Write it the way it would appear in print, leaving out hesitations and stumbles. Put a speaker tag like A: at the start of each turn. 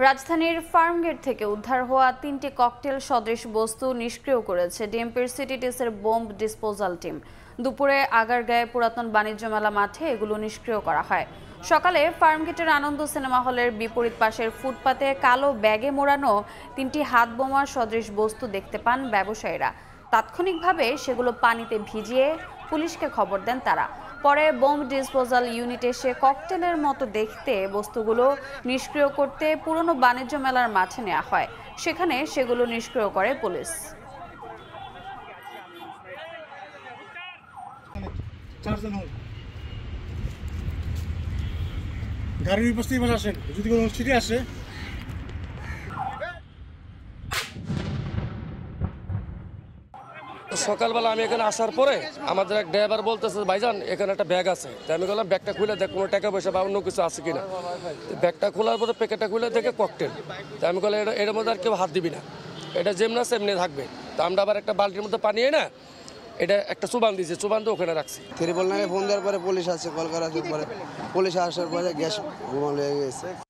A: রাজধানীর ফার্মগেট থেকে উদ্ধার হওয়া ৩টি ককটেল সদৃশ বস্তু নিষ্ক্রিয় করেছে ডিএমপির সিটিডিসের বোম্ব ডিসপোজাল টিম। দুপুরে আগারগাঁয়ে পুরাতন বাণিজ্য মেলা মাঠে এগুলো নিষ্ক্রিয় করা হয়। সকালে ফার্মগেটের আনন্দ সিনেমা হলের বিপরীত পাশের ফুটপাতে কালো ব্যাগে মোড়ানো ৩টি হাত বোমার সদৃশ বস্তু দেখতে পান ব্যবসায়ীরা। তাৎক্ষণিকভাবে সেগুলো পানিতে ভিজিয়ে পুলিশকে খবর দেন তারা। পরে বোম ডিসপোজাল ইউনিট এসে ককটেলের মতো দেখতে বস্তুগুলো নিষ্ক্রিয় করতে পুরনো বাণিজ্য মেলার মাঠে নেওয়া হয়। সেখানে সেগুলো নিষ্ক্রিয় করে পুলিশ।
B: গাড়ির উপস্থিতি আসেন যদি কোনো সিটি আসে।
C: সকালবেলা আমি এখানে আসার পরে আমাদের এক ড্রাইভার বলতেছে, ভাইজান এখানে একটা ব্যাগ আছে। তো আমি বললাম ব্যাগটা খুলে দেখ কোনো টাকা পয়সা বা অন্য কিছু আছে কিনা। ব্যাগটা খোলার পরে প্যাকেটটা খুলে দেখে ককটেল। তো আমি বললাম এর মধ্যে আর কেউ হাত দিবি না, এটা যেমন আছে এমনি থাকবে। তো আমরা আবার একটা বালতির মধ্যে পানি না এটা একটা চুবান দিয়েছি, চুবান দিয়ে ওখানে রাখছি।
D: ত্রিপল নাইনে ফোন দেওয়ার পরে পুলিশ আসছে, কল করার পরে পুলিশ আসার পরে গ্যাস বোমা লেগে গেছে।